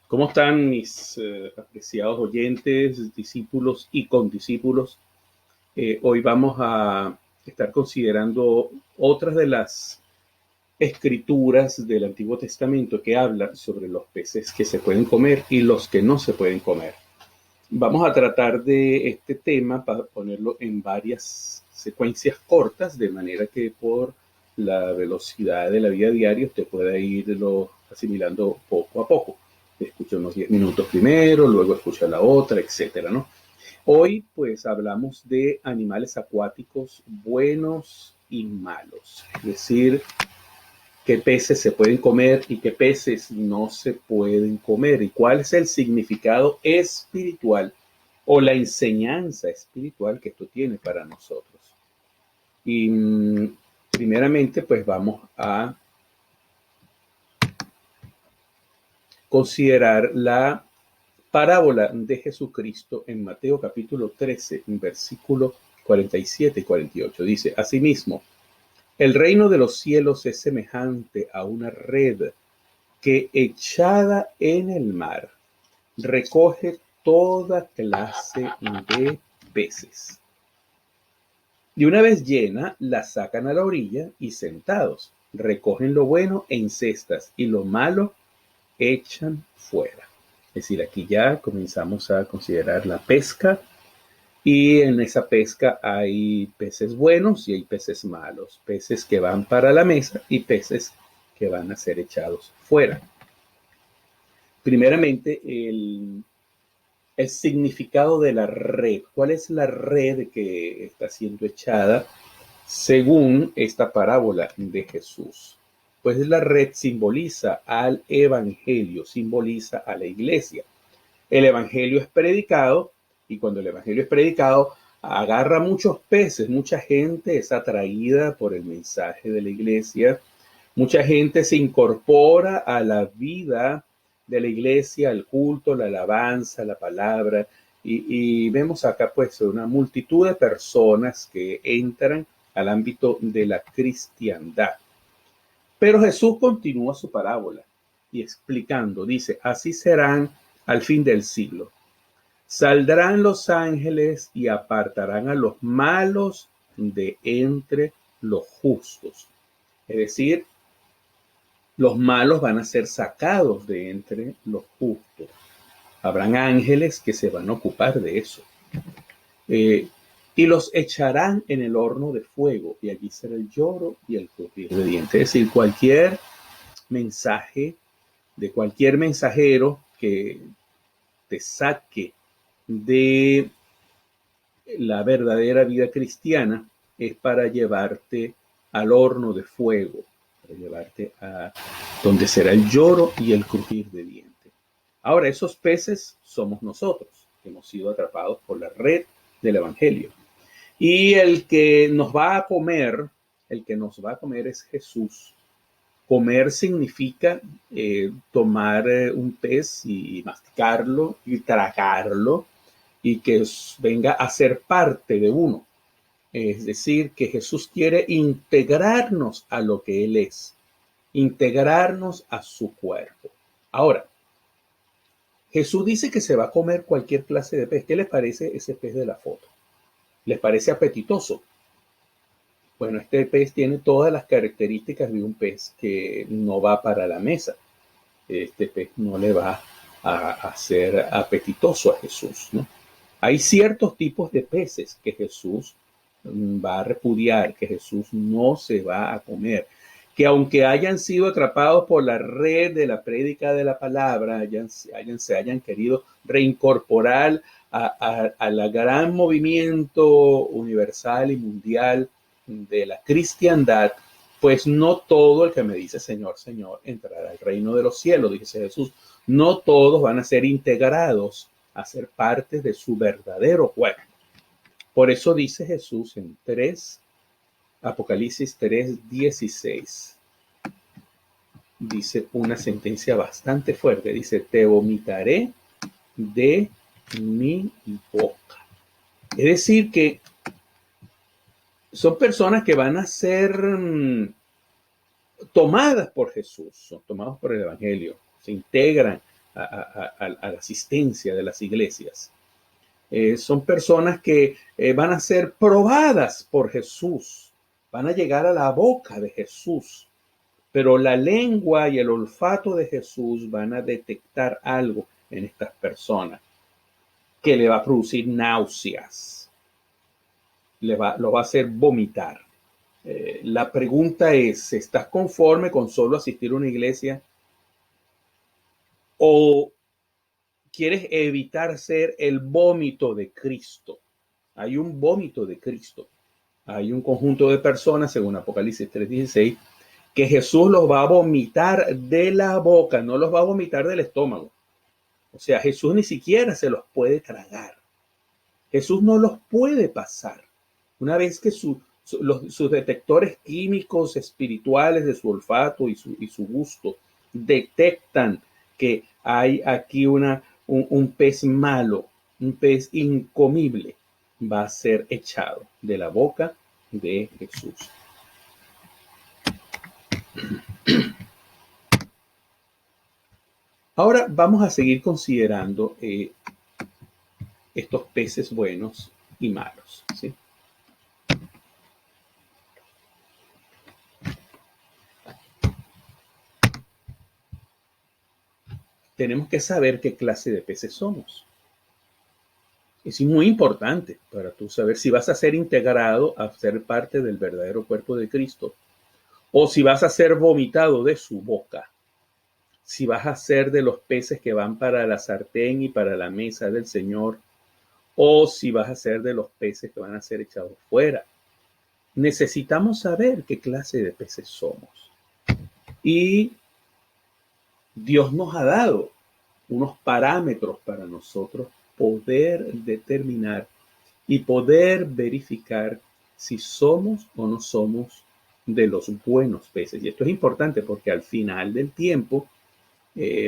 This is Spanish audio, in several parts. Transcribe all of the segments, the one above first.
¿Cómo están mis apreciados oyentes, discípulos y condiscípulos? Hoy vamos a estar considerando otras de las escrituras del Antiguo Testamento que hablan sobre los peces que se pueden comer y los que no se pueden comer. Vamos a tratar de este tema para ponerlo en varias secuencias cortas, de manera que por la velocidad de la vida diaria usted pueda irlo asimilando poco a poco. Escucha unos 10 minutos primero, luego escucha la otra, etcétera, ¿no? Hoy pues hablamos de animales acuáticos buenos y malos, es decir, qué peces se pueden comer y qué peces no se pueden comer y cuál es el significado espiritual o la enseñanza espiritual que esto tiene para nosotros. Y primeramente pues vamos a considerar la parábola de Jesucristo en Mateo capítulo 13, versículo 47 y 48. Dice, asimismo, el reino de los cielos es semejante a una red que echada en el mar recoge toda clase de peces. Y una vez llena, la sacan a la orilla y sentados, recogen lo bueno en cestas y lo malo echan fuera. Es decir, aquí ya comenzamos a considerar la pesca y en esa pesca hay peces buenos y hay peces malos, peces que van para la mesa y peces que van a ser echados fuera. Primeramente, el significado de la red. ¿Cuál es la red que está siendo echada según esta parábola de Jesús? Pues la red simboliza al evangelio, simboliza a la iglesia. El evangelio es predicado y cuando el evangelio es predicado agarra muchos peces, mucha gente es atraída por el mensaje de la iglesia, mucha gente se incorpora a la vida de la iglesia, al culto, la alabanza, la palabra, y vemos acá pues una multitud de personas que entran al ámbito de la cristiandad. Pero Jesús continúa su parábola y explicando, dice, así serán al fin del siglo. Saldrán los ángeles y apartarán a los malos de entre los justos. Es decir, los malos van a ser sacados de entre los justos. Habrán ángeles que se van a ocupar de eso. Y los echarán en el horno de fuego, y allí será el lloro y el crujir de dientes. Es decir, cualquier mensaje de cualquier mensajero que te saque de la verdadera vida cristiana es para llevarte al horno de fuego, para llevarte a donde será el lloro y el crujir de dientes. Ahora, esos peces somos nosotros, que hemos sido atrapados por la red del Evangelio. Y el que nos va a comer, el que nos va a comer es Jesús. Comer significa tomar un pez y masticarlo y tragarlo y que venga a ser parte de uno. Es decir, que Jesús quiere integrarnos a lo que Él es, integrarnos a su cuerpo. Ahora, Jesús dice que se va a comer cualquier clase de pez. ¿Qué les parece ese pez de la foto? ¿Les parece apetitoso? Bueno, este pez tiene todas las características de un pez que no va para la mesa. Este pez no le va a hacer apetitoso a Jesús, ¿no? Hay ciertos tipos de peces que Jesús va a repudiar, que Jesús no se va a comer, que aunque hayan sido atrapados por la red de la prédica de la palabra, se hayan querido reincorporar a la gran movimiento universal y mundial de la cristiandad, pues no todo el que me dice Señor, Señor, entrará al reino de los cielos, dice Jesús. No todos van a ser integrados a ser parte de su verdadero cuerpo. Por eso dice Jesús en Apocalipsis 3:16, dice una sentencia bastante fuerte, dice, te vomitaré de mi boca. Es decir, que son personas que van a ser tomadas por Jesús, son tomados por el Evangelio, se integran a la asistencia de las iglesias. Son personas que van a ser probadas por Jesús, van a llegar a la boca de Jesús, pero la lengua y el olfato de Jesús van a detectar algo en estas personas que le va a producir náuseas, lo va a hacer vomitar. La pregunta es, ¿estás conforme con solo asistir a una iglesia? ¿O quieres evitar ser el vómito de Cristo? Hay un vómito de Cristo. Hay un conjunto de personas, según Apocalipsis 3:16, que Jesús los va a vomitar de la boca, no los va a vomitar del estómago. O sea, Jesús ni siquiera se los puede tragar. Jesús no los puede pasar. Una vez que sus detectores químicos espirituales de su olfato y su gusto detectan que hay aquí un pez malo, un pez incomible, va a ser echado de la boca de Jesús. Ahora vamos a seguir considerando estos peces buenos y malos, ¿sí? Tenemos que saber qué clase de peces somos. Es muy importante para tú saber si vas a ser integrado a ser parte del verdadero cuerpo de Cristo o si vas a ser vomitado de su boca. Si vas a ser de los peces que van para la sartén y para la mesa del Señor, o si vas a ser de los peces que van a ser echados fuera. Necesitamos saber qué clase de peces somos. Y Dios nos ha dado unos parámetros para nosotros poder determinar y poder verificar si somos o no somos de los buenos peces. Y esto es importante porque al final del tiempo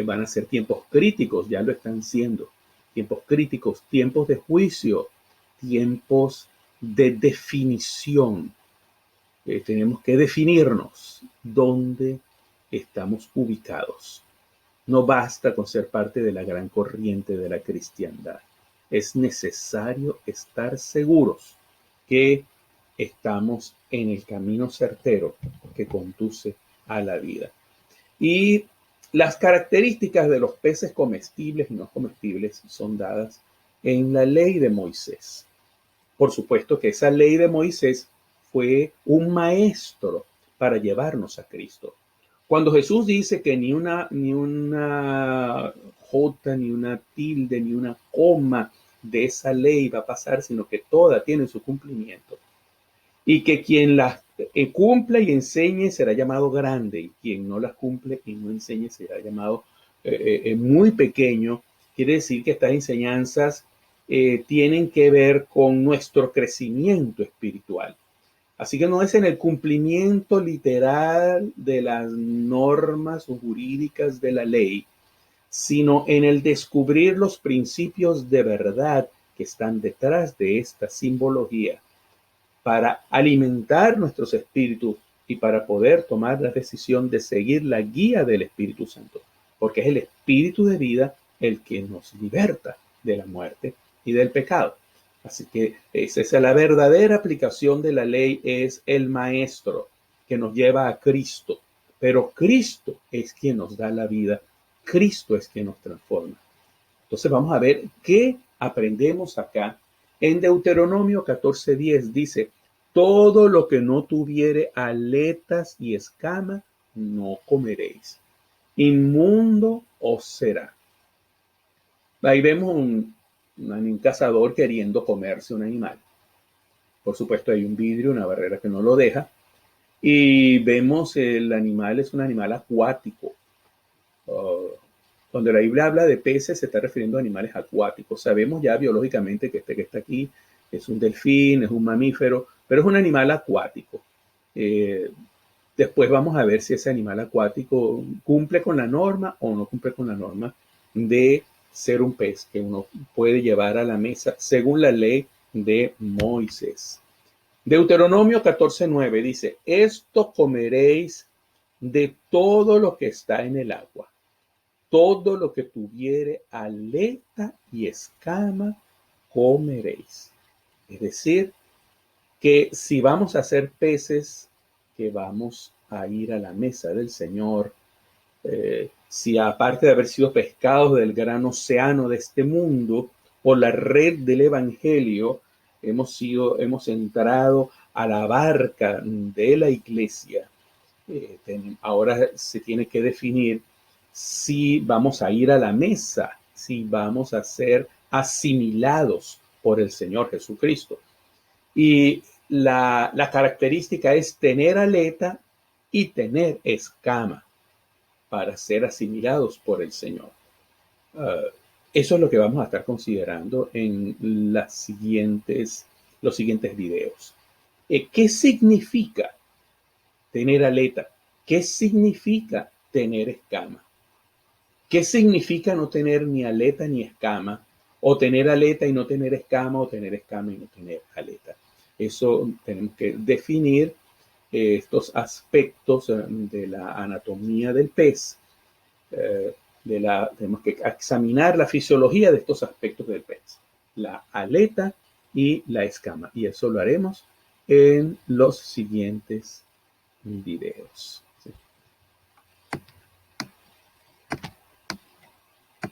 van a ser tiempos críticos, ya lo están siendo. Tiempos críticos, tiempos de juicio, tiempos de definición. Tenemos que definirnos dónde estamos ubicados. No basta con ser parte de la gran corriente de la cristiandad. Es necesario estar seguros que estamos en el camino certero que conduce a la vida. Y las características de los peces comestibles y no comestibles son dadas en la ley de Moisés. Por supuesto que esa ley de Moisés fue un maestro para llevarnos a Cristo. Cuando Jesús dice que ni una jota, ni una tilde, ni una coma de esa ley va a pasar, sino que toda tiene su cumplimiento. Y que quien las cumple y enseñe será llamado grande, y quien no las cumple y no enseñe será llamado muy pequeño. Quiere decir que estas enseñanzas tienen que ver con nuestro crecimiento espiritual. Así que no es en el cumplimiento literal de las normas jurídicas de la ley, sino en el descubrir los principios de verdad que están detrás de esta simbología para alimentar nuestros espíritus y para poder tomar la decisión de seguir la guía del Espíritu Santo, porque es el Espíritu de vida el que nos liberta de la muerte y del pecado. Así que esa es la verdadera aplicación de la ley, es el maestro que nos lleva a Cristo. Pero Cristo es quien nos da la vida, Cristo es quien nos transforma. Entonces vamos a ver qué aprendemos acá. En Deuteronomio 14:10 dice, todo lo que no tuviere aletas y escama, no comeréis. Inmundo os será. Ahí vemos un cazador queriendo comerse un animal. Por supuesto hay un vidrio, una barrera que no lo deja. Y vemos el animal es un animal acuático. Cuando la Biblia habla de peces se está refiriendo a animales acuáticos. Sabemos ya biológicamente que este que está aquí es un delfín, es un mamífero, pero es un animal acuático. Después vamos a ver si ese animal acuático cumple con la norma o no cumple con la norma de ser un pez que uno puede llevar a la mesa según la ley de Moisés. Deuteronomio 14:9 dice, esto comeréis de todo lo que está en el agua. todo lo que tuviere aleta y escama comeréis. Es decir, que si vamos a hacer peces, que vamos a ir a la mesa del Señor, si aparte de haber sido pescados del gran océano de este mundo, por la red del Evangelio, hemos entrado a la barca de la iglesia. Ahora se tiene que definir si vamos a ir a la mesa, si vamos a ser asimilados por el Señor Jesucristo. Y la característica es tener aleta y tener escama para ser asimilados por el Señor. Eso es lo que vamos a estar considerando en los siguientes videos. ¿Qué significa tener aleta? ¿Qué significa tener escama? ¿Qué significa no tener ni aleta ni escama? O tener aleta y no tener escama, o tener escama y no tener aleta. Eso tenemos que definir estos aspectos de la anatomía del pez. Tenemos que examinar la fisiología de estos aspectos del pez, la aleta y la escama. Y eso lo haremos en los siguientes videos.